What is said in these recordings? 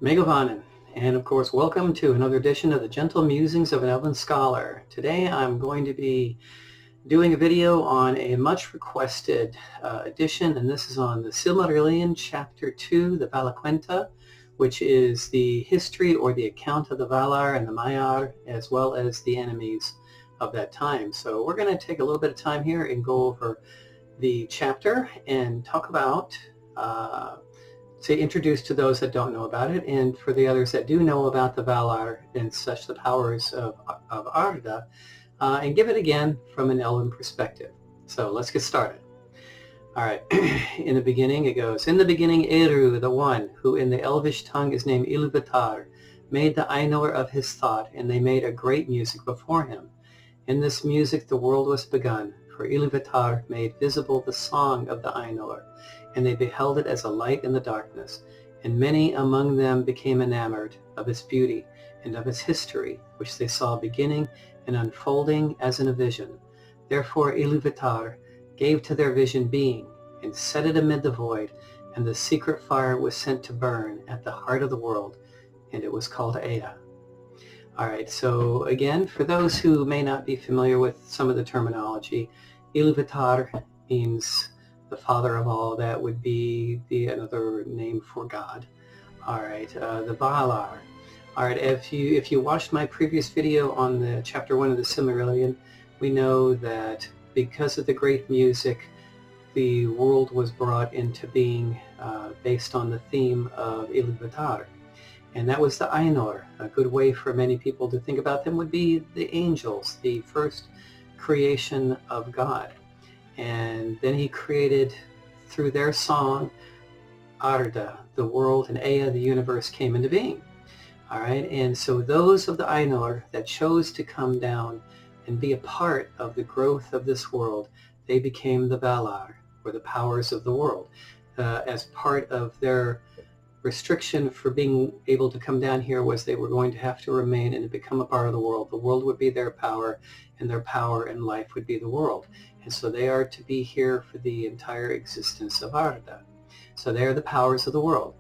Mae'Govannen, and of course welcome to another edition of the Gentle Musings of an Elven Scholar. Today I'm going to be doing a video on a much requested edition, and this is on the Silmarillion Chapter 2, the Valaquenta, which is the history or the account of the Valar and the Maiar, as well as the enemies of that time. So we're going to take a little bit of time here and go over the chapter and talk about to introduce to those that don't know about it, and for the others that do know about the Valar and such the powers of Arda, and give it again from an Elven perspective. So let's get started. All right, in the beginning it goes, in the beginning Eru, the one, who in the Elvish tongue is named Ilúvatar, made the Ainur of his thought, and they made a great music before him. In this music the world was begun, for Ilúvatar made visible the song of the Ainur, and they beheld it as a light in the darkness, and many among them became enamored of its beauty and of its history, which they saw beginning and unfolding as in a vision. Therefore Ilúvatar gave to their vision being, and set it amid the void, and the secret fire was sent to burn at the heart of the world, and it was called Ea. Alright, so again, for those who may not be familiar with some of the terminology, Ilúvatar means the father of all. That would be another name for God. Alright, the Valar. Alright, if you watched my previous video on the chapter 1 of the Silmarillion, we know that because of the great music, the world was brought into being based on the theme of Ilúvatar. And that was the Ainur. A good way for many people to think about them would be the angels, the first creation of God. And then he created, through their song, Arda, the world, and Ea, the universe, came into being. All right, and so those of the Ainur that chose to come down and be a part of the growth of this world, they became the Valar, or the powers of the world, as part of their restriction for being able to come down here was they were going to have to remain and become a part of the world. The world would be their power, and their power and life would be the world. And so they are to be here for the entire existence of Arda. So they are the powers of the world.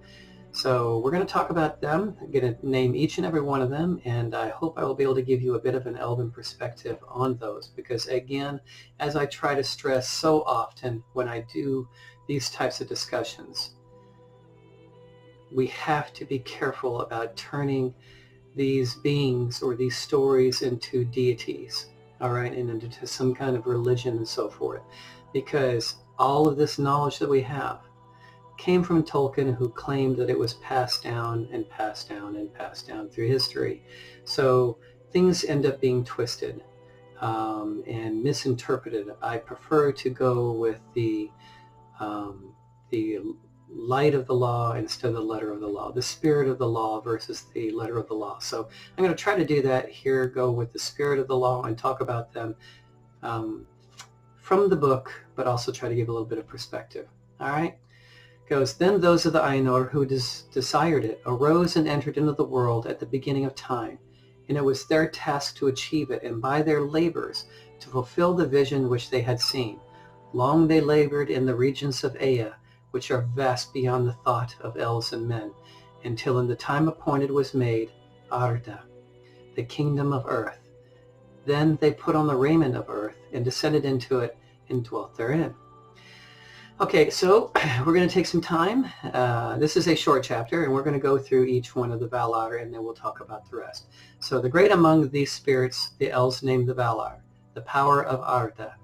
So we're going to talk about them. I'm going to name each and every one of them, and I hope I will be able to give you a bit of an Elven perspective on those, because again, as I try to stress so often when I do these types of discussions, we have to be careful about turning these beings or these stories into deities, all right, and into some kind of religion and so forth, because all of this knowledge that we have came from Tolkien, who claimed that it was passed down and passed down and passed down through history. So things end up being twisted and misinterpreted. I prefer to go with the light of the law instead of the letter of the law, the spirit of the law versus the letter of the law. So I'm going to try to do that here, go with the spirit of the law and talk about them from the book, but also try to give a little bit of perspective. All right? Goes, then those of the Ainur who desired it arose and entered into the world at the beginning of time, and it was their task to achieve it, and by their labors to fulfill the vision which they had seen. Long they labored in the regions of Ea, which are vast beyond the thought of elves and men, until in the time appointed was made Arda, the kingdom of earth. Then they put on the raiment of earth and descended into it and dwelt therein. Okay, so we're going to take some time. This is a short chapter, and we're going to go through each one of the Valar, and then we'll talk about the rest. So the great among these spirits, the elves named the Valar, the power of Arda,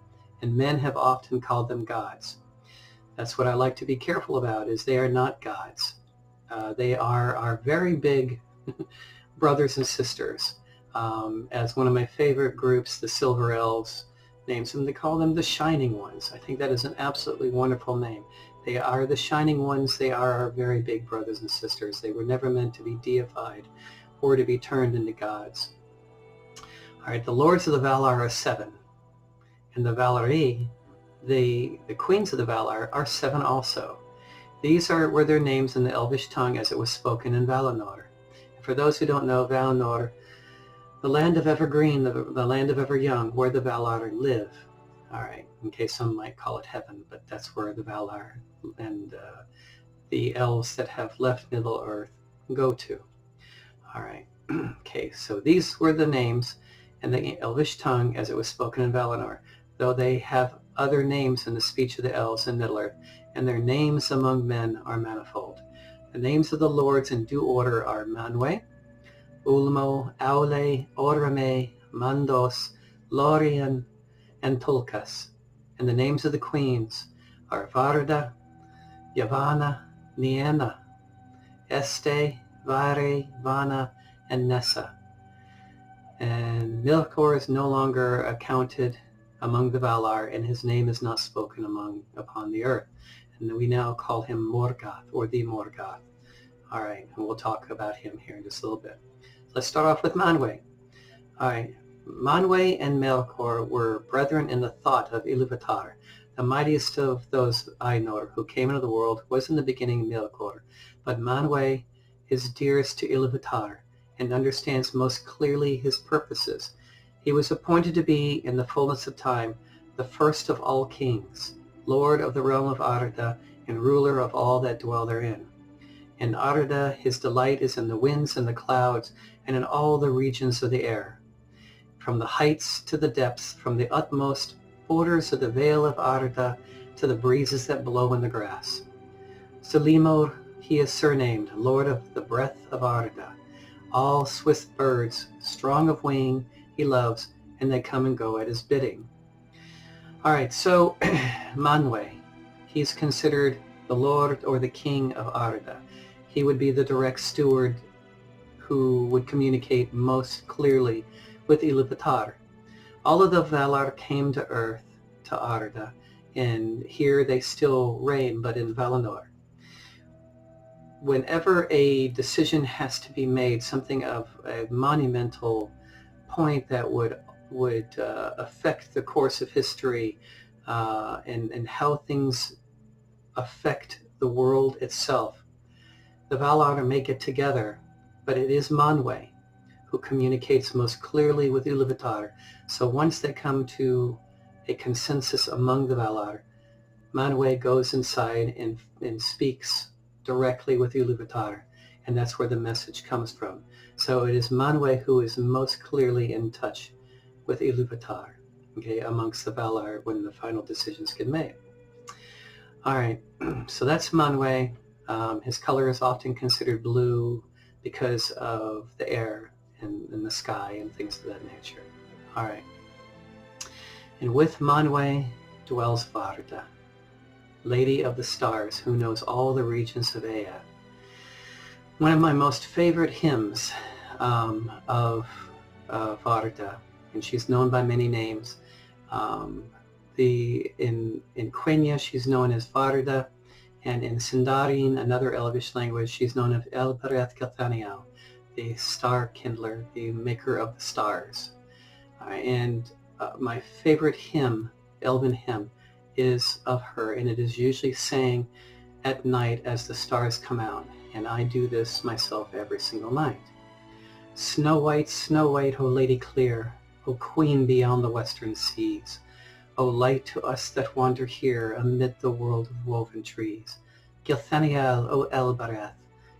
and men have often called them gods. That's what I like to be careful about, is they are not gods. They are our very big brothers and sisters. As one of my favorite groups, the Silver Elves, names them, they call them the Shining Ones. I think that is an absolutely wonderful name. They are the Shining Ones. They are our very big brothers and sisters. They were never meant to be deified or to be turned into gods. All right, the lords of the Valar are 7, and the Valari, the queens of the Valar, are 7 also. These were their names in the Elvish tongue as it was spoken in Valinor. And for those who don't know, Valinor, the land of evergreen, the land of ever young, where the Valar live. All right, in case some might call it heaven, but that's where the Valar and the elves that have left Middle Earth go to. All right. Okay, so these were the names in the Elvish tongue as it was spoken in Valinor, though they have other names in the speech of the elves in Middle-earth, and their names among men are manifold. The names of the lords in due order are Manwe, Ulmo, Aule, Orame, Mandos, Lorien, and Tulkas. And the names of the queens are Varda, Yavanna, Nienna, Este, Vare, Vana, and Nessa. And Melkor is no longer accounted among the Valar, and his name is not spoken upon the earth. And we now call him Morgoth, or the Morgoth. All right, and we'll talk about him here in just a little bit. Let's start off with Manwe. All right, Manwe and Melkor were brethren in the thought of Ilúvatar. The mightiest of those Ainur who came into the world was in the beginning Melkor, but Manwe is dearest to Ilúvatar and understands most clearly his purposes. He was appointed to be, in the fullness of time, the first of all kings, lord of the realm of Arda, and ruler of all that dwell therein. In Arda his delight is in the winds and the clouds, and in all the regions of the air. From the heights to the depths, from the utmost borders of the vale of Arda to the breezes that blow in the grass. Sulimor he is surnamed, lord of the breath of Arda. All swift birds, strong of wing, he loves, and they come and go at his bidding. All right, so Manwe, he's considered the lord or the king of Arda. He would be the direct steward who would communicate most clearly with Ilúvatar. All of the Valar came to Earth, to Arda, and here they still reign, but in Valinor. Whenever a decision has to be made, something of a monumental point that would affect the course of history and how things affect the world itself, the Valar may get together, but it is Manwe who communicates most clearly with Ilúvatar. So once they come to a consensus among the Valar, Manwe goes inside and speaks directly with Ilúvatar, and that's where the message comes from. So it is Manwe who is most clearly in touch with Ilúvatar, okay, amongst the Valar when the final decisions get made. All right, so that's Manwe. His color is often considered blue because of the air and the sky and things of that nature. All right, and with Manwe dwells Varda, Lady of the Stars, who knows all the regions of Ea. One of my most favorite hymns of Varda, and she's known by many names. In Quenya, she's known as Varda, and in Sindarin, another Elvish language, she's known as Elbereth Cathaniel, the star kindler, the maker of the stars. And my favorite hymn, Elven hymn, is of her, and it is usually sang at night as the stars come out, and I do this myself every single night. Snow white, O lady clear, O queen beyond the western seas, O light to us that wander here amid the world of woven trees. Gilthaniel, O Elbereth,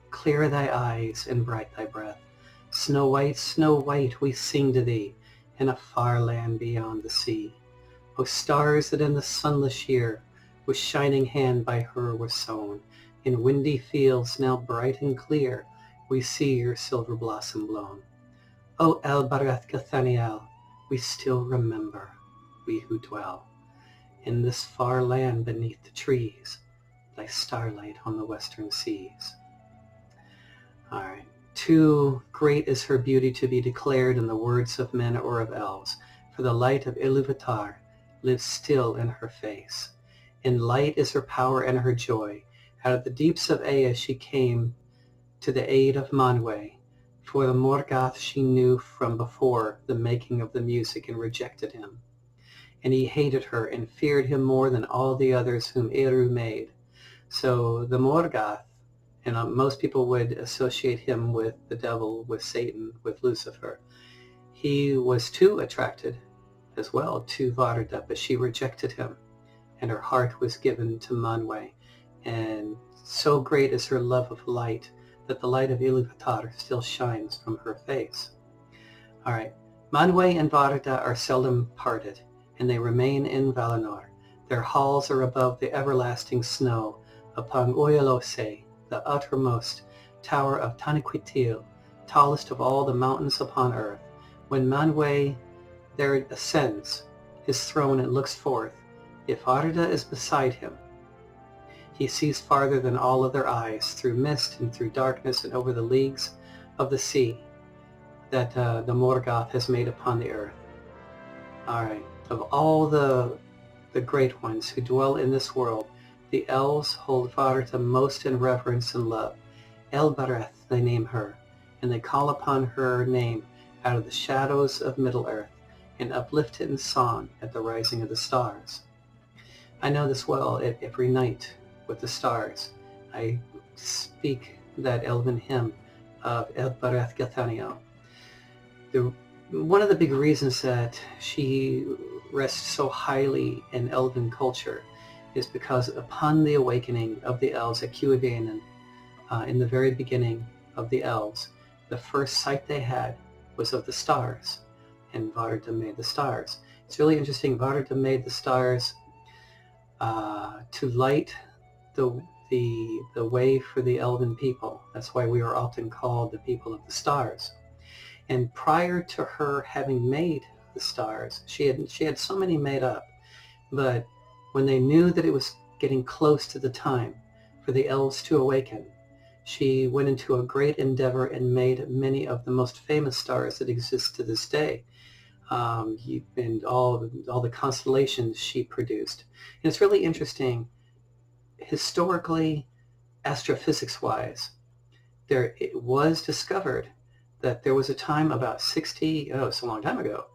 clear thy eyes and bright thy breath. Snow white, we sing to thee in a far land beyond the sea. O stars that in the sunless year with shining hand by her were sown, in windy fields now bright and clear we see your silver blossom blown. O Elbereth Cathaniel, we still remember, we who dwell in this far land beneath the trees, thy starlight on the western seas. All right. Too great is her beauty to be declared in the words of men or of elves, for the light of Ilúvatar lives still in her face. In light is her power and her joy. Out of the deeps of Ea she came to the aid of Manwe, for the Morgoth she knew from before the making of the music and rejected him. And he hated her and feared him more than all the others whom Eru made. So the Morgoth, and most people would associate him with the devil, with Satan, with Lucifer. He was too attracted as well to Varda, but she rejected him, and her heart was given to Manwe. And so great is her love of light that the light of Ilúvatar still shines from her face. All right. Manwë and Varda are seldom parted, and they remain in Valinor. Their halls are above the everlasting snow, upon Oyalose, the uttermost tower of Taniquitil, tallest of all the mountains upon earth. When Manwë there ascends his throne and looks forth, if Varda is beside him, he sees farther than all other eyes, through mist and through darkness and over the leagues of the sea that the Morgoth has made upon the earth. All right. Of all the great ones who dwell in this world, the elves hold Varda most in reverence and love. Elbereth they name her, and they call upon her name out of the shadows of Middle-earth, and uplift it in song at the rising of the stars. I know this well. Every night with the stars, I speak that elven hymn of Elbereth Gilthanio. One of the big reasons that she rests so highly in elven culture is because upon the awakening of the elves at Cuivanen, in the very beginning of the elves, the first sight they had was of the stars, and Varda made the stars. It's really interesting. Varda made the stars to light the way for the elven people. That's why we are often called the people of the stars. And prior to her having made the stars, she had so many made up, but when they knew that it was getting close to the time for the elves to awaken, she went into a great endeavor and made many of the most famous stars that exist to this day, and all the constellations she produced. And it's really interesting, historically, astrophysics-wise, it was discovered that there was a time about it's a long time ago,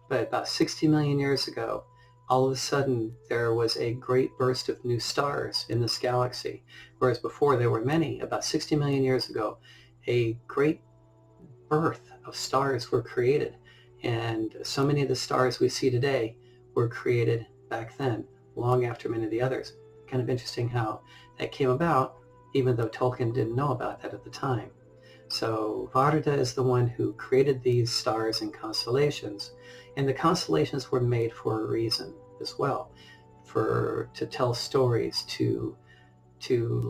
but about 60 million years ago, all of a sudden there was a great burst of new stars in this galaxy. Whereas before there were many, about 60 million years ago, a great birth of stars were created. And so many of the stars we see today were created back then, long after many of the others. Kind of interesting how that came about, even though Tolkien didn't know about that at the time. So Varda is the one who created these stars and constellations, and the constellations were made for a reason as well, to tell stories, to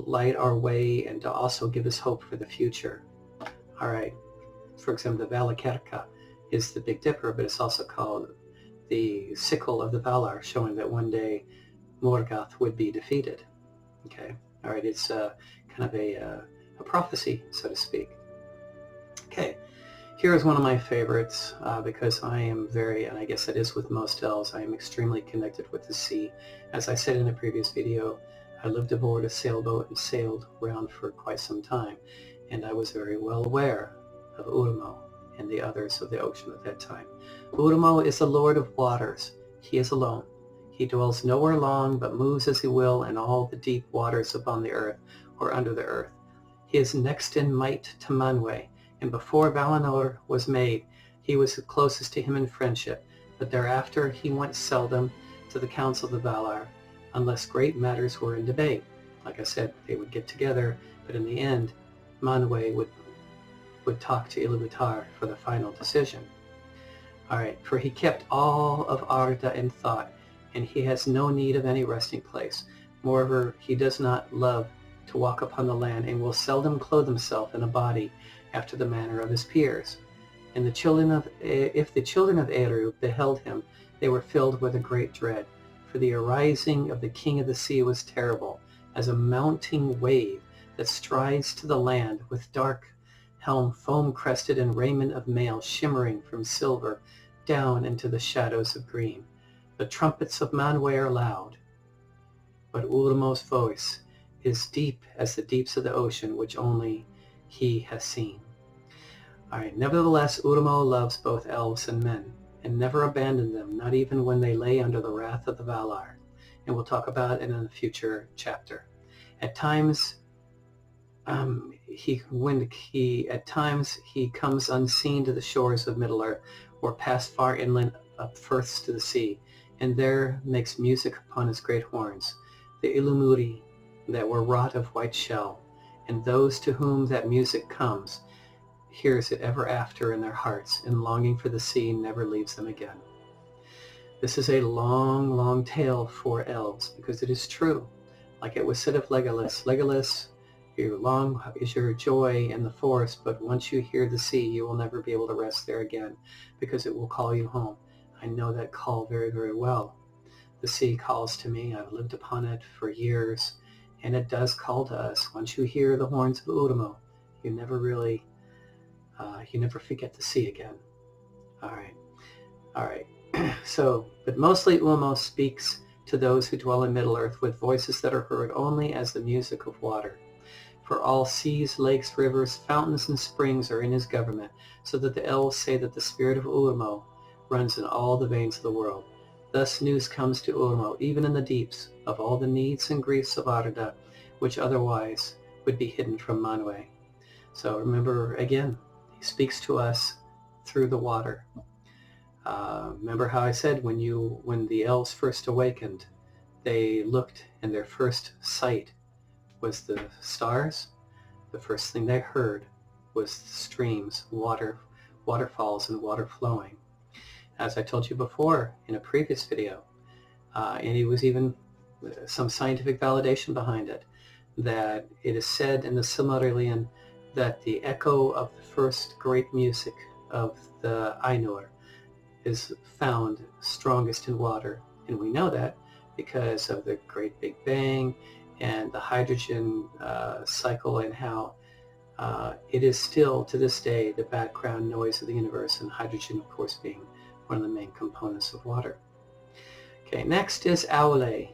light our way, and to also give us hope for the future. All right. For example, the Valaquenta is the Big Dipper, but it's also called the sickle of the Valar, showing that one day Morgoth would be defeated. Okay. All right. It's kind of a prophecy, so to speak. Okay, here is one of my favorites because I am and I guess it is with most elves, I am extremely connected with the sea. As I said in a previous video, I lived aboard a sailboat and sailed around for quite some time, and I was very well aware of Urmo and the others of the ocean at that time. Urmo is the Lord of Waters. He is alone. He dwells nowhere long, but moves as he will in all the deep waters upon the earth or under the earth. He is next in might to Manwë, and before Valinor was made, he was the closest to him in friendship, but thereafter he went seldom to the council of the Valar, unless great matters were in debate. Like I said, they would get together, but in the end, Manwë would talk to Ilúvatar for the final decision. All right, for he kept all of Arda in thought, and he has no need of any resting place. Moreover, he does not love to walk upon the land, and will seldom clothe himself in a body after the manner of his peers. And if the children of Eru beheld him, they were filled with a great dread, for the arising of the king of the sea was terrible, as a mounting wave that strides to the land, with dark helm foam-crested and raiment of mail shimmering from silver down into the shadows of green. The trumpets of Manwë are loud, but Urmo's voice is deep as the deeps of the ocean, which only he has seen. All right. Nevertheless, Urmo loves both elves and men, and never abandoned them, not even when they lay under the wrath of the Valar. And we'll talk about it in a future chapter. At times, he comes unseen to the shores of Middle-earth, or past far inland up firths to the sea, and there makes music upon his great horns, the Illumuri that were wrought of white shell, and those to whom that music comes hears it ever after in their hearts, and longing for the sea never leaves them again. This is a long, long tale for elves, because it is true. Like it was said of Legolas, Legolas, long is your joy in the forest, but once you hear the sea, you will never be able to rest there again, because it will call you home. I know that call very, very well. The sea calls to me. I've lived upon it for years, and it does call to us. Once you hear the horns of Ultimo, you never really, you never forget the sea again. All right. So, but mostly Ulmo speaks to those who dwell in Middle-earth with voices that are heard only as the music of water. For all seas, lakes, rivers, fountains, and springs are in his government, so that the elves say that the spirit of Ulmo runs in all the veins of the world. Thus news comes to Ulmo, even in the deeps, of all the needs and griefs of Arda, which otherwise would be hidden from Manwë. So remember, again, he speaks to us through the water. Remember how I said when the elves first awakened, they looked and their first sight was the stars. The first thing they heard was streams, waterfalls, and water flowing. As I told you before in a previous video, and it was even some scientific validation behind it, that it is said in the Silmarillion that the echo of the first great music of the Ainur is found strongest in water. And we know that because of the Great Big Bang and the hydrogen cycle, and how it is still to this day the background noise of the universe, and hydrogen of course being one of the main components of water. Okay, next is Aule.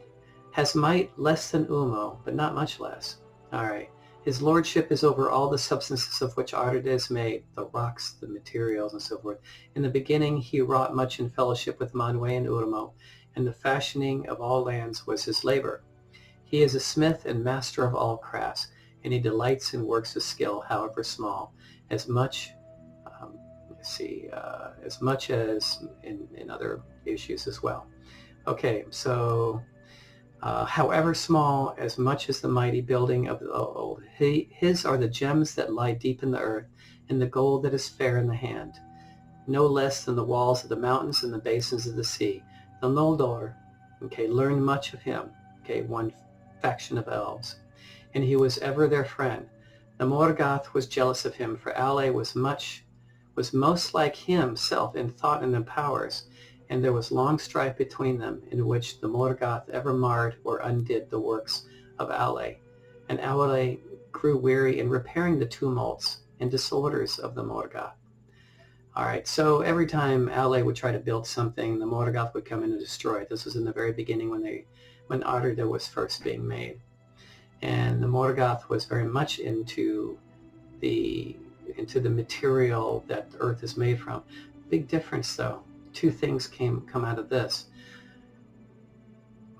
Has might less than Ulmo, but not much less. All right. His lordship is over all the substances of which Arda is made, the rocks, the materials, and so forth. In the beginning he wrought much in fellowship with Manwë and Ulmo, and the fashioning of all lands was his labor. He is a smith and master of all crafts, and he delights in works of skill, however small, as much as much as in other issues as well. Okay, so however small, as much as the mighty building of the old. His are the gems that lie deep in the earth, and the gold that is fair in the hand, no less than the walls of the mountains and the basins of the sea. The Noldor, learned much of him, one faction of elves, and he was ever their friend. The Morgoth was jealous of him, for Aule was most like himself in thought and in powers, and there was long strife between them, in which the Morgoth ever marred or undid the works of Aule, and Aule grew weary in repairing the tumults and disorders of the Morgoth. All right, so every time Aule would try to build something, the Morgoth would come in and destroy it. This was in the very beginning when Arda was first being made, and the Morgoth was very much into the material that the earth is made from. Big difference though. Two things come out of this.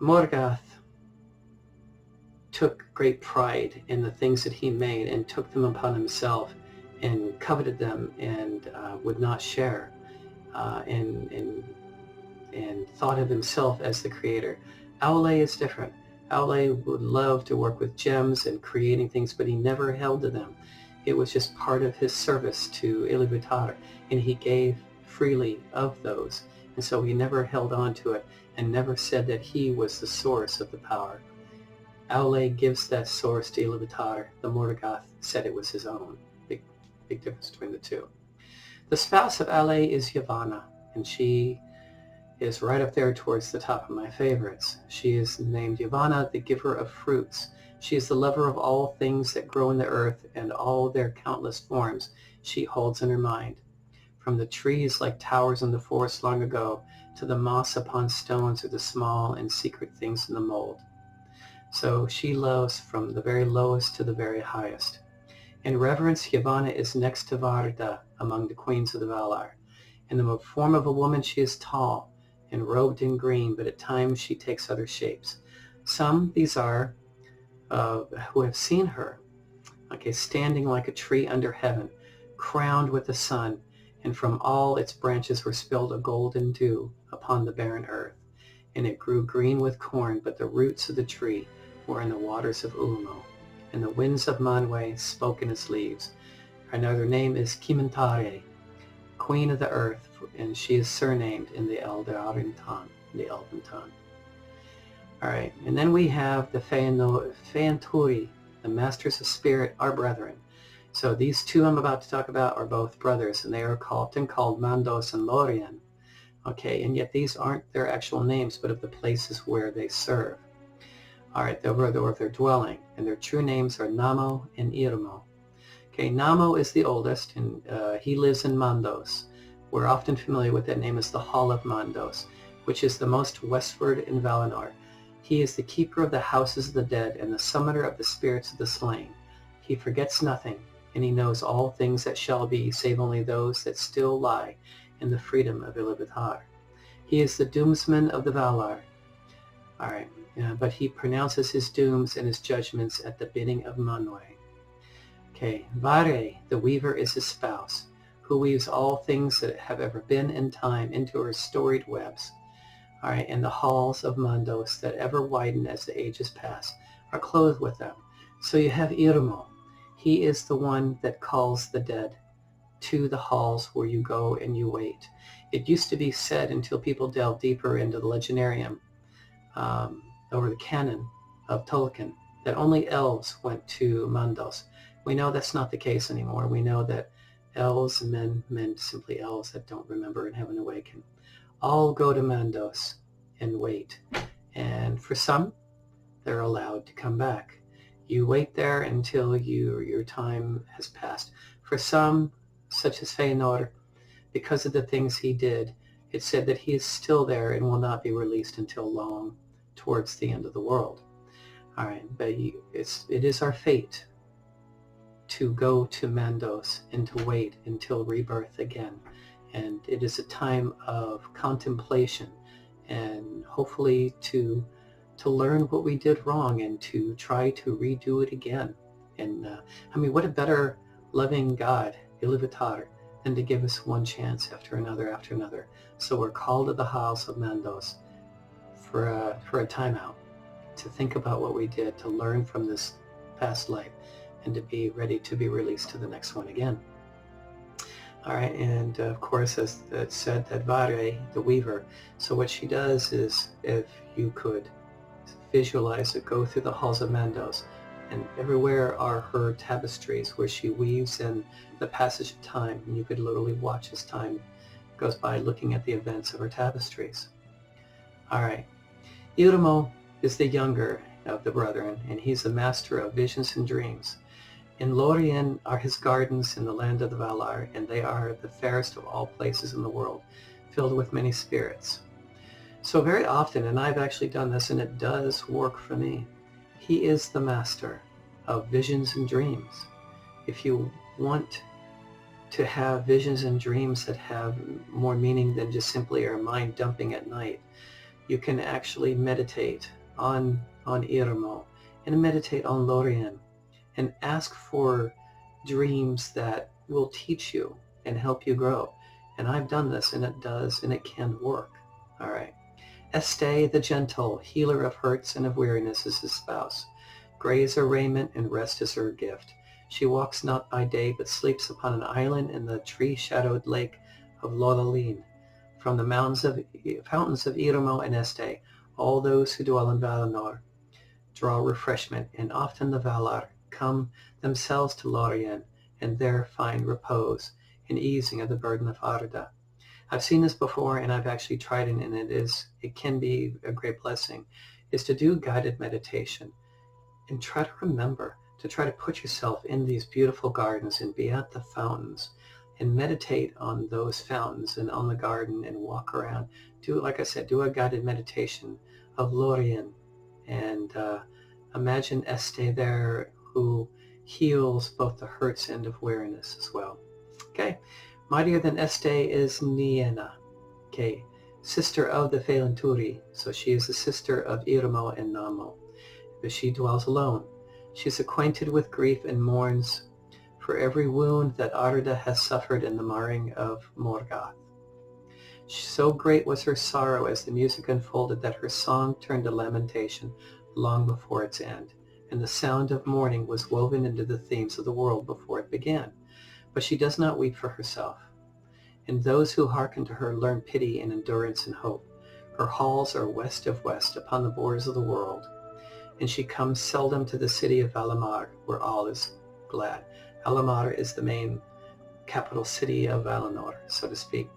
Morgoth took great pride in the things that he made and took them upon himself and coveted them, and would not share, and thought of himself as the creator. Aule is different. Aule would love to work with gems and creating things, but he never held to them. It was just part of his service to Ilúvatar, and he gave freely of those, and so he never held on to it and never said that he was the source of the power. Aule gives that source to Ilúvatar. The Morgoth said it was his own. Big difference between the two. The spouse of Aule is Yavanna, and she is right up there towards the top of my favorites. She is named Yavanna, the giver of fruits. She is the lover of all things that grow in the earth, and all their countless forms she holds in her mind. From the trees like towers in the forest long ago, to the moss upon stones, or the small and secret things in the mold. So she loves from the very lowest to the very highest. In reverence, Yavanna is next to Varda among the queens of the Valar. In the form of a woman she is tall and robed in green, but at times she takes other shapes. Some, these are, who have seen her, standing like a tree under heaven, crowned with the sun, and from all its branches were spilled a golden dew upon the barren earth, and it grew green with corn, but the roots of the tree were in the waters of Ulmo, and the winds of Manwë spoke in its leaves. Another name is Kimantare, Queen of the Earth, and she is surnamed in the Elven tongue. Alright, and then we have the Feanturi, the Masters of Spirit, our brethren. So these two I'm about to talk about are both brothers, and they are often called Mandos and Lorien. Okay, and yet these aren't their actual names, but of the places where they serve. Alright, or their dwelling, and their true names are Namo and Irmo. Okay, Namo is the oldest, and he lives in Mandos. We're often familiar with that name as the Hall of Mandos, which is the most westward in Valinor. He is the keeper of the houses of the dead and the summoner of the spirits of the slain. He forgets nothing, and he knows all things that shall be, save only those that still lie in the freedom of Iluvatar. He is the doomsman of the Valar. Alright, but he pronounces his dooms and his judgments at the bidding of Manwë. Okay, Vare, the weaver, is his spouse, who weaves all things that have ever been in time into her storied webs. Alright, and the halls of Mandos that ever widen as the ages pass are clothed with them. So you have Irmo. He is the one that calls the dead to the halls where you go and you wait. It used to be said, until people delved deeper into the legendarium, over the canon of Tolkien, that only elves went to Mandos. We know that's not the case anymore. We know that elves and men simply elves that don't remember and haven't awakened, all go to Mandos and wait. And for some, they're allowed to come back. You wait there until your time has passed. For some, such as Feanor, because of the things he did, it's said that he is still there and will not be released until long towards the end of the world. All right, but it is our fate to go to Mandos and to wait until rebirth again. And it is a time of contemplation and hopefully to learn what we did wrong and to try to redo it again. And I mean, what a better loving God, Iluvatar, than to give us one chance after another. So we're called to the Halls of Mandos for a timeout, to think about what we did, to learn from this past life, and to be ready to be released to the next one again. All right, and of course, as it said, that Vare, the weaver, so what she does is, if you could visualize it, go through the halls of Mandos, and everywhere are her tapestries where she weaves in the passage of time, and you could literally watch as time goes by looking at the events of her tapestries. All right, Irmo is the younger of the brethren, and he's the master of visions and dreams. In Lorien are his gardens in the land of the Valar, and they are the fairest of all places in the world, filled with many spirits. So very often, and I've actually done this, and it does work for me, he is the master of visions and dreams. If you want to have visions and dreams that have more meaning than just simply our mind dumping at night, you can actually meditate on Irmo and meditate on Lorien, and ask for dreams that will teach you and help you grow. And I've done this, and it does, and it can work. All right. Este, the gentle, healer of hurts and of weariness, is his spouse. Gray is her raiment, and rest is her gift. She walks not by day, but sleeps upon an island in the tree-shadowed lake of Lodalin. From the fountains of Irmo and Este, all those who dwell in Valinor draw refreshment, and often the Valar come themselves to Lorien, and there find repose and easing of the burden of Arda. I've seen this before, and I've actually tried it, and it can be a great blessing, is to do guided meditation and try to remember to try to put yourself in these beautiful gardens and be at the fountains and meditate on those fountains and on the garden and walk around. Like I said, do a guided meditation of Lorien, and imagine Este there, who heals both the hurts and of weariness as well. Okay, mightier than Este is Niena, okay, sister of the Feanturi. So she is the sister of Irmo and Namo, but she dwells alone. She is acquainted with grief and mourns for every wound that Arda has suffered in the marring of Morgoth. So great was her sorrow as the music unfolded that her song turned to lamentation long before its end. and the sound of mourning was woven into the themes of the world before it began. But she does not weep for herself. And those who hearken to her learn pity and endurance and hope. Her halls are west of west upon the borders of the world, and she comes seldom to the city of Valamar, where all is glad. Valamar is the main capital city of Valinor, so to speak.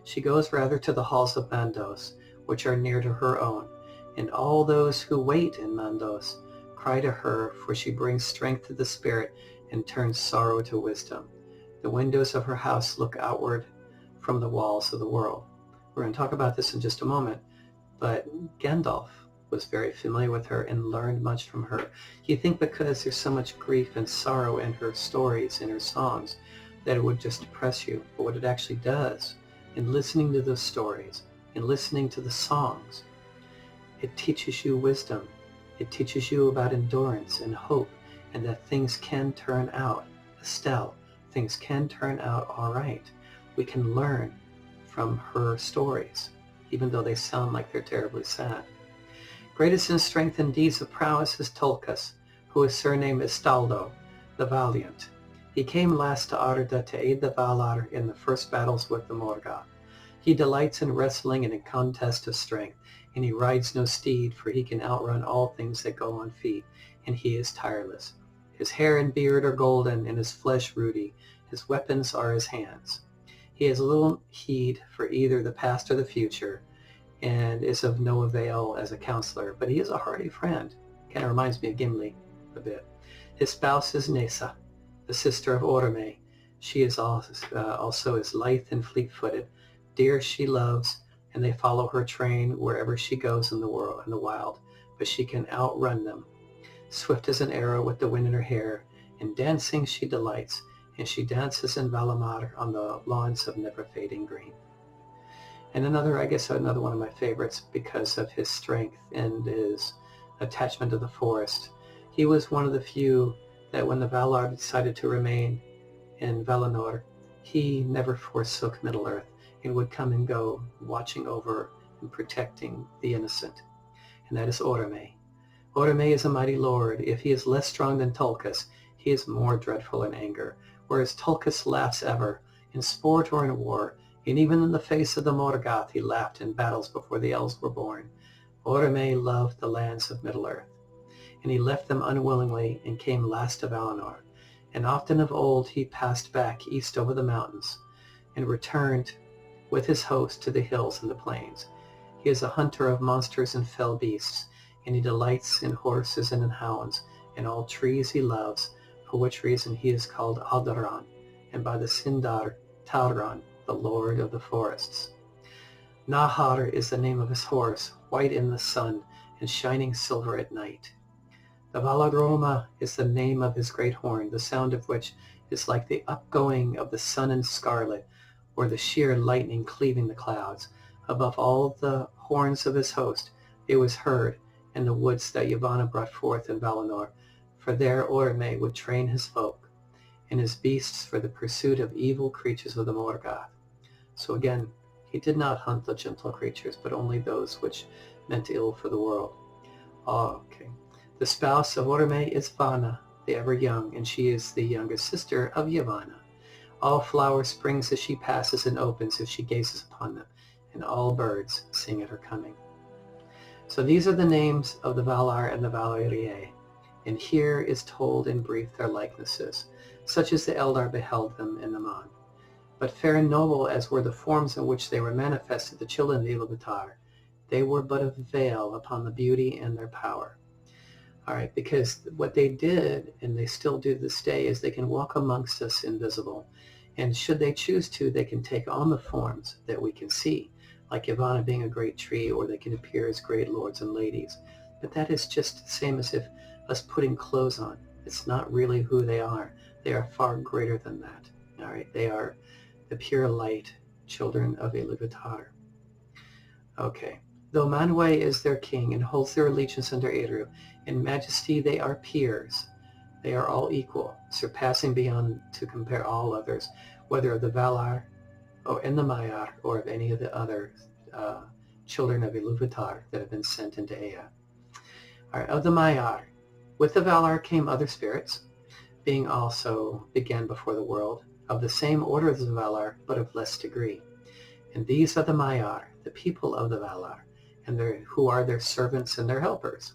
She goes rather to the halls of Mandos, which are near to her own, and all those who wait in Mandos cry to her, for she brings strength to the spirit and turns sorrow to wisdom. The windows of her house look outward from the walls of the world. We're going to talk about this in just a moment, but Gandalf was very familiar with her and learned much from her. You think because there's so much grief and sorrow in her stories, in her songs, that it would just depress you. But what it actually does, in listening to those stories, in listening to the songs, it teaches you wisdom. It teaches you about endurance and hope, and that things can turn out, Estelle, things can turn out all right. We can learn from her stories, even though they sound like they're terribly sad. Greatest in strength and deeds of prowess is Tulkas, who is surnamed Istaldo, the Valiant. He came last to Arda to aid the Valar in the first battles with the Morgoth. He delights in wrestling and in contest of strength, and he rides no steed, for he can outrun all things that go on feet, and he is tireless. His hair and beard are golden, and his flesh ruddy. His weapons are his hands. He has little heed for either the past or the future, and is of no avail as a counselor, but he is a hearty friend. Kind of reminds me of Gimli a bit. His spouse is Nessa, the sister of Orome. She is also as lithe and fleet-footed. Deer she loves, and they follow her train wherever she goes in the world, in the wild, but she can outrun them. Swift as an arrow with the wind in her hair, in dancing she delights, and she dances in Valamar on the lawns of never-fading green. And another one of my favorites because of his strength and his attachment to the forest. He was one of the few that when the Valar decided to remain in Valinor, he never forsook Middle-earth and would come and go, watching over and protecting the innocent. And that is Orome. Orome is a mighty lord. If he is less strong than Tulkas, he is more dreadful in anger, whereas Tulkas laughs ever, in sport or in war, and even in the face of the Morgoth he laughed in battles before the elves were born. Orome loved the lands of Middle-earth, and he left them unwillingly and came last to Valinor. And often of old he passed back east over the mountains, and returned with his host to the hills and the plains. He is a hunter of monsters and fell beasts, and he delights in horses and in hounds, and all trees he loves, for which reason he is called Aldaran, and by the Sindar, Tauron, the lord of the forests. Nahar is the name of his horse, white in the sun and shining silver at night. The Valaroma is the name of his great horn, the sound of which is like the upgoing of the sun in scarlet, or the sheer lightning cleaving the clouds. Above all the horns of his host it was heard in the woods that Yavanna brought forth in Valinor, for there Orome would train his folk and his beasts for the pursuit of evil creatures of the Morgoth. So again, he did not hunt the gentle creatures, but only those which meant ill for the world. Okay. The spouse of Orome is Vana, the ever young, and she is the youngest sister of Yavanna. All flowers springs as she passes and opens if she gazes upon them, and all birds sing at her coming. So these are the names of the Valar and the Valeriae, and here is told in brief their likenesses, such as the Eldar beheld them in the Mon. But fair and noble as were the forms in which they were manifested, the children of the Iluvatar, they were but a veil upon the beauty and their power. All right, because what they did, and they still do to this day, is they can walk amongst us invisible. And should they choose to, they can take on the forms that we can see, like Yavanna being a great tree, or they can appear as great lords and ladies. But that is just the same as if us putting clothes on. It's not really who they are. They are far greater than that. All right, they are the pure light children of Iluvatar. Okay. Though Manwë is their king and holds their allegiance under Eru, in majesty they are peers. They are all equal, surpassing beyond to compare all others, whether of the Valar, or in the Maiar, or of any of the other children of Iluvatar that have been sent into Ea. All right, of the Maiar, With the Valar came other spirits, being also began before the world, of the same order as the Valar, but of less degree. And these are the Maiar, the people of the Valar, and who are their servants and their helpers.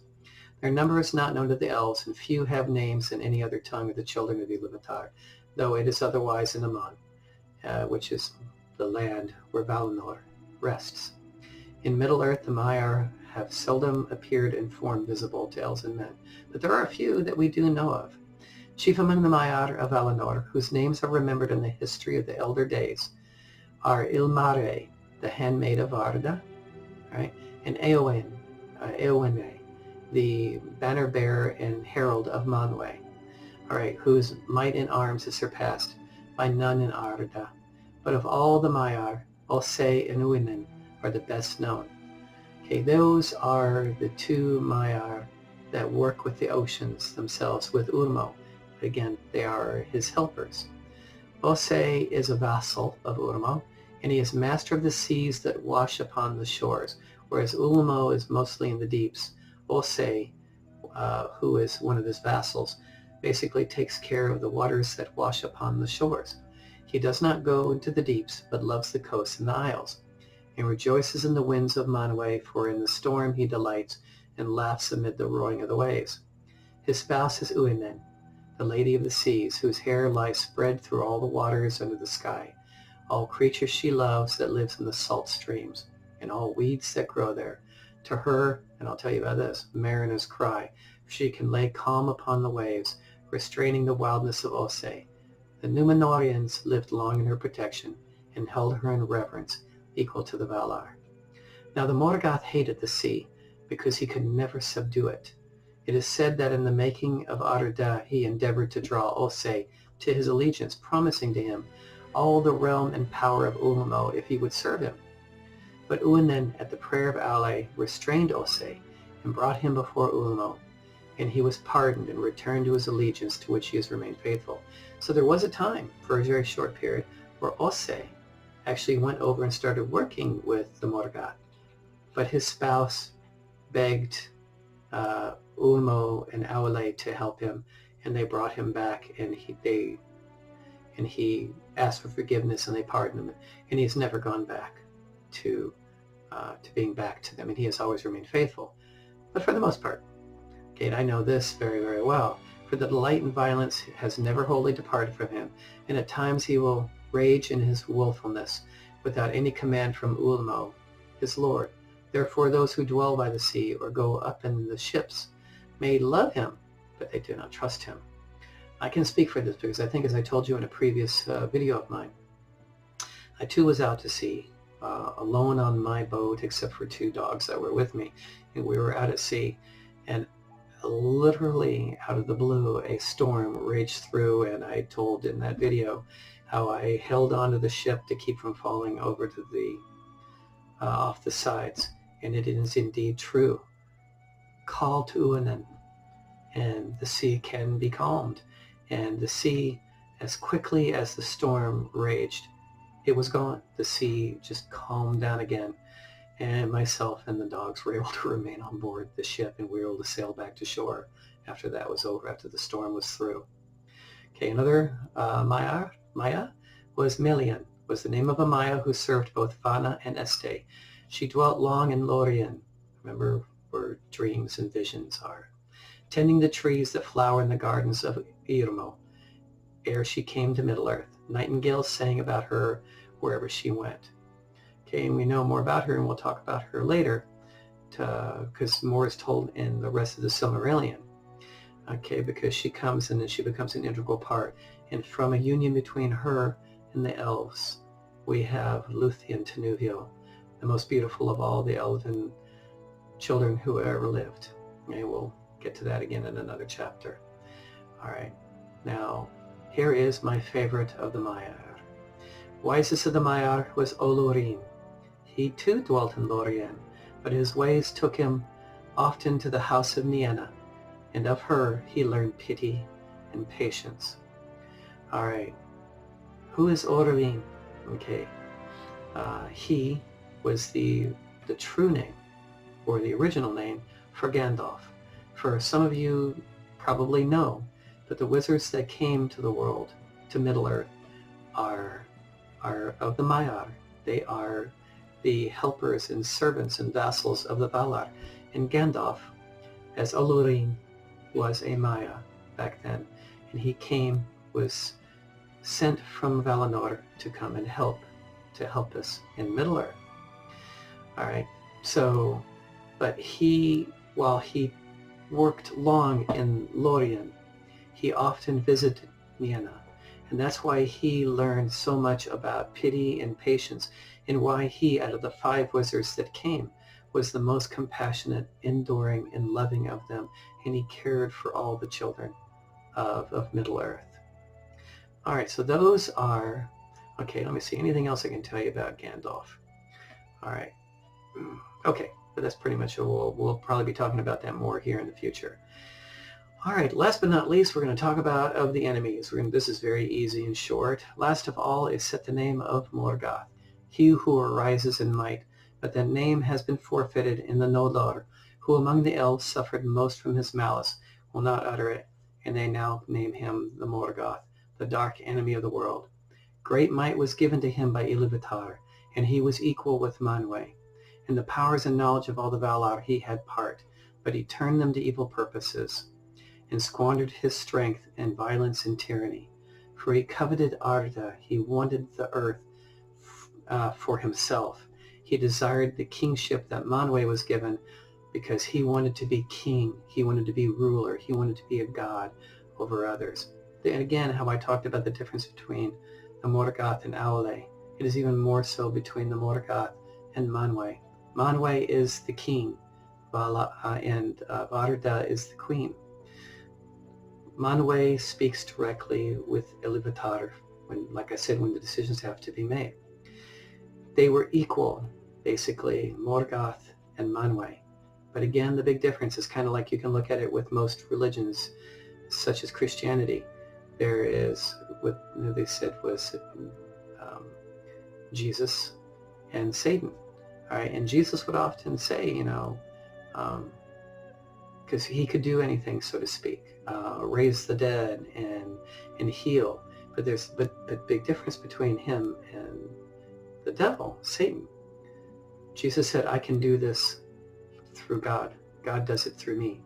Their number is not known to the elves, and few have names in any other tongue of the children of Ilúvatar, though it is otherwise in Aman, which is the land where Valinor rests. In Middle-earth, the Maiar have seldom appeared in form visible to elves and men, but there are a few that we do know of. Chief among the Maiar of Valinor, whose names are remembered in the history of the elder days, are Ilmare, the handmaid of Arda, right, and Eowyn, the banner bearer and herald of Manwë, all right, whose might in arms is surpassed by none in Arda. But of all the Maiar, Ossë and Uinen are the best known. Okay, those are the two Maiar that work with the oceans themselves, with Urmo. Again, they are his helpers. Ossë is a vassal of Urmo, and he is master of the seas that wash upon the shores, whereas Ulmo is mostly in the deeps. Ossë, who is one of his vassals, basically takes care of the waters that wash upon the shores. He does not go into the deeps, but loves the coasts and the isles, and rejoices in the winds of Manwë, for in the storm he delights, and laughs amid the roaring of the waves. His spouse is Uinen, the lady of the seas, whose hair lies spread through all the waters under the sky, all creatures she loves that lives in the salt streams, and all weeds that grow there. To her, and I'll tell you about this, mariners cry, for she can lay calm upon the waves, restraining the wildness of Ossë. The Númenóreans lived long in her protection, and held her in reverence, equal to the Valar. Now the Morgoth hated the sea, because he could never subdue it. It is said that in the making of Arda he endeavored to draw Ossë to his allegiance, promising to him all the realm and power of Ulmo if he would serve him. But Uinen, at the prayer of Ale, restrained Ossë and brought him before Ulmo, and he was pardoned and returned to his allegiance, to which he has remained faithful. So there was a time, for a very short period, where Ossë actually went over and started working with the Morgoth, but his spouse begged Ulmo and Aule to help him, and they brought him back, and he asked for forgiveness, and they pardoned him, and he's never gone back to being back to them, and he has always remained faithful. But for the most part, okay, and I know this very, very well, for the delight in violence has never wholly departed from him, and at times he will rage in his willfulness, without any command from Ulmo, his lord. Therefore those who dwell by the sea, or go up in the ships, may love him, but they do not trust him. I can speak for this because I think, as I told you in a previous video of mine, I too was out to sea, alone on my boat, except for two dogs that were with me, and we were out at sea, and literally out of the blue a storm raged through, and I told in that video how I held onto the ship to keep from falling over to the off the sides, and it is indeed true. Call to Uinen, and the sea can be calmed. And the sea, as quickly as the storm raged, it was gone. The sea just calmed down again, and myself and the dogs were able to remain on board the ship, and we were able to sail back to shore after that was over, after the storm was through. Okay, another Maia was Melian, was the name of a Maia who served both Vana and Este. She dwelt long in Lorien, remember where dreams and visions are, tending the trees that flower in the gardens of Irmo, ere she came to Middle-earth. Nightingales sang about her wherever she went. Okay, and we know more about her, and we'll talk about her later, because more is told in the rest of the Silmarillion. Okay, because she comes and then she becomes an integral part. And from a union between her and the elves, we have Luthien Tenuvio, the most beautiful of all the elven children who ever lived. Okay, we'll get to that again in another chapter. All right, now here is my favorite of the Maiar. Wisest of the Maiar was Olorin. He too dwelt in Lorien, but his ways took him often to the house of Nienna, and of her he learned pity and patience. All right, who is Olorin? Okay, he was the true name, or the original name, for Gandalf. For some of you probably know that the wizards that came to the world, to Middle-earth, are of the Maiar. They are the helpers and servants and vassals of the Valar. And Gandalf, as Olorin, was a Maia back then. And he was sent from Valinor to come and help us in Middle-earth. All right, so, but while he worked long in Lorien, he often visited Niena, and that's why he learned so much about pity and patience, and why he, out of the 5 wizards that came, was the most compassionate, enduring, and loving of them, and he cared for all the children of Middle-earth. All right, so those are, okay, let me see, anything else I can tell you about Gandalf? All right, okay, but that's pretty much it. We'll probably be talking about that more here in the future. All right, last but not least, we're going to talk about of the enemies. This is very easy and short. Last of all is set the name of Morgoth, he who arises in might, but that name has been forfeited in the Noldor, who among the elves suffered most from his malice, will not utter it, and they now name him the Morgoth, the dark enemy of the world. Great might was given to him by Ilúvatar, and he was equal with Manwë. In the powers and knowledge of all the Valar he had part, but he turned them to evil purposes, and squandered his strength in violence and tyranny. For he coveted Arda, he wanted the earth for himself. He desired the kingship that Manwë was given, because he wanted to be king, he wanted to be ruler, he wanted to be a god over others. And again, how I talked about the difference between the Morgoth and Aule. It is even more so between the Morgoth and Manwë. Manwë is the king, and Arda is the queen. Manwë speaks directly with Ilúvatar, like I said, when the decisions have to be made. They were equal, basically, Morgoth and Manwë. But again, the big difference is kind of like you can look at it with most religions, such as Christianity. There is what they said was Jesus and Satan. All right, and Jesus would often say, because he could do anything, so to speak, raise the dead and heal. But there's big difference between him and the devil, Satan. Jesus said, I can do this through God. God does it through me.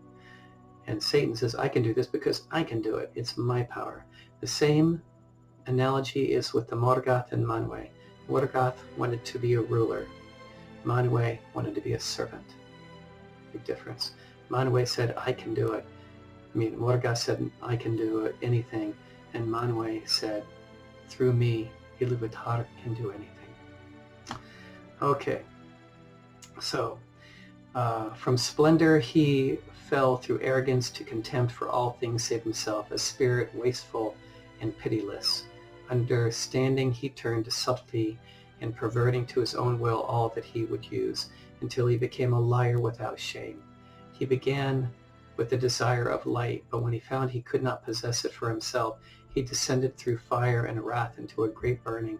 And Satan says, I can do this because I can do it. It's my power. The same analogy is with the Morgoth and Manwë. Morgoth wanted to be a ruler. Manwë wanted to be a servant. Big difference. Manwë said, I can do it. Morgoth said, I can do it, anything. And Manwë said, through me, Ilúvatar can do anything. Okay. So, from splendor he fell through arrogance to contempt for all things save himself, a spirit wasteful and pitiless. Understanding he turned to subtlety, and perverting to his own will all that he would use, until he became a liar without shame. He began with the desire of light, but when he found he could not possess it for himself, he descended through fire and wrath into a great burning,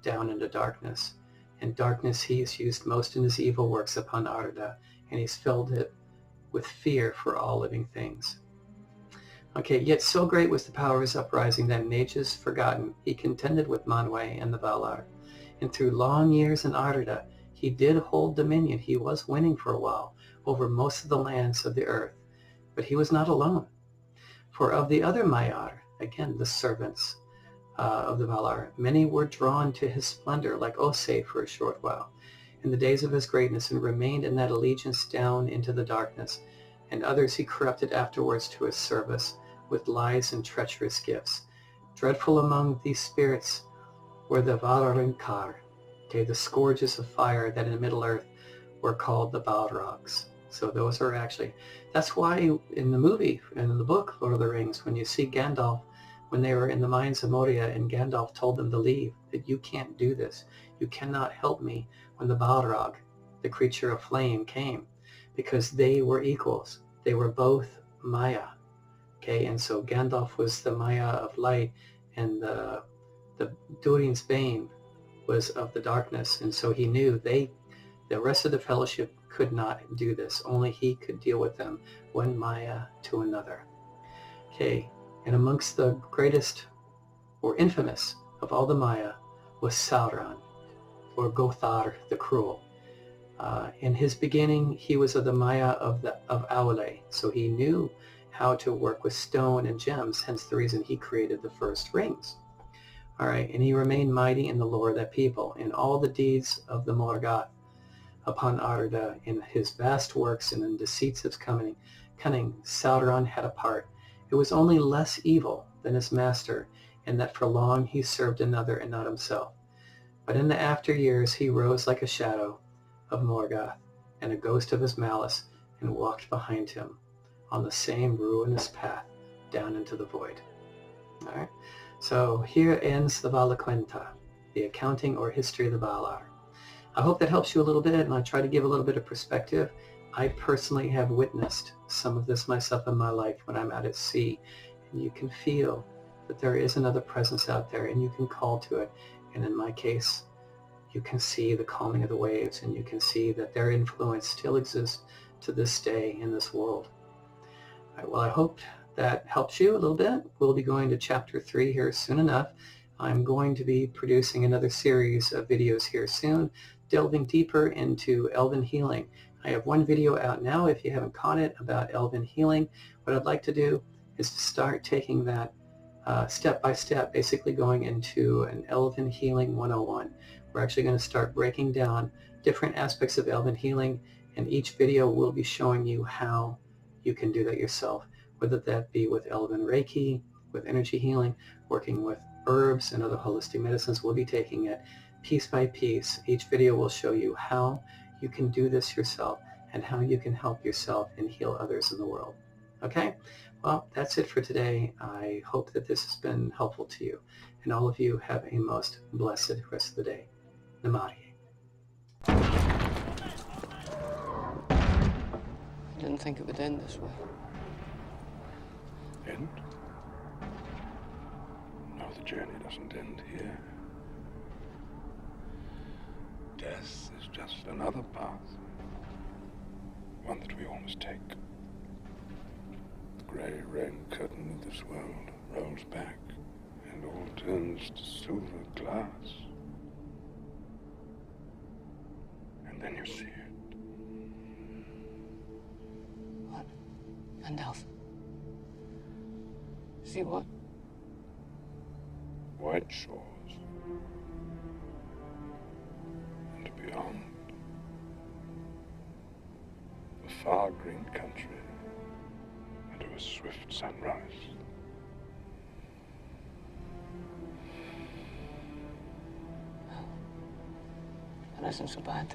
down into darkness. In darkness he is used most in his evil works upon Arda, and he's filled it with fear for all living things. Okay, yet so great was the power of his uprising that in ages forgotten he contended with Manwë and the Valar. And through long years in Arda he did hold dominion. He was winning for a while over most of the lands of the earth. But he was not alone. For of the other Maiar, again the servants of the Valar, many were drawn to his splendor, like Osei for a short while, in the days of his greatness, and remained in that allegiance down into the darkness. And others he corrupted afterwards to his service, with lies and treacherous gifts. Dreadful among these spirits were the Valaquenta, the scourges of fire that in Middle-earth were called the Balrogs. So those are actually, that's why in the movie and in the book, Lord of the Rings, when you see Gandalf, when they were in the mines of Moria and Gandalf told them to leave, that you can't do this. You cannot help me when the Balrog, the creature of flame, came, because they were equals. They were both Maia. Okay, and so Gandalf was the Maia of light, and the Durin's Bane was of the darkness, and so he knew the rest of the fellowship could not do this. Only he could deal with them, one Maia to another. Okay, and amongst the greatest or infamous of all the Maiar was Sauron, or Gothar the Cruel. In his beginning, he was of the Maiar of Aule, so he knew how to work with stone and gems, hence the reason he created the first rings. All right, and he remained mighty in the lore of that people, in all the deeds of the Morgoth upon Arda, in his vast works and in deceits of cunning, Sauron had a part. It was only less evil than his master, in that for long he served another and not himself. But in the after years he rose like a shadow of Morgoth, and a ghost of his malice, and walked behind him on the same ruinous path down into the void. All right, so here ends the Valaquenta, the accounting or history of the Valar. I hope that helps you a little bit, and I try to give a little bit of perspective. I personally have witnessed some of this myself in my life when I'm out at sea, and you can feel that there is another presence out there, and you can call to it. And in my case, you can see the calming of the waves, and you can see that their influence still exists to this day in this world. All right, well, I hope that helps you a little bit. We'll be going to chapter 3 here soon enough. I'm going to be producing another series of videos here soon, delving deeper into Elven healing. I have one video out now, if you haven't caught it, about Elven healing. What I'd like to do is to start taking that step by step, basically going into an Elven Healing 101. We're actually going to start breaking down different aspects of Elven healing, and each video will be showing you how you can do that yourself, whether that be with Elven Reiki, with energy healing, working with herbs and other holistic medicines. We'll be taking it piece by piece. Each video will show you how you can do this yourself and how you can help yourself and heal others in the world. Okay? Well, that's it for today. I hope that this has been helpful to you, and all of you have a most blessed rest of the day. Namaste. I didn't think it would end this way. End? No, the journey doesn't end here. Death is just another path. One that we all must take. The grey rain curtain of this world rolls back, and all turns to silver glass. And then you see it. What? Gandalf? See what? White shores. And beyond. The far green country. And a swift sunrise. That isn't so bad.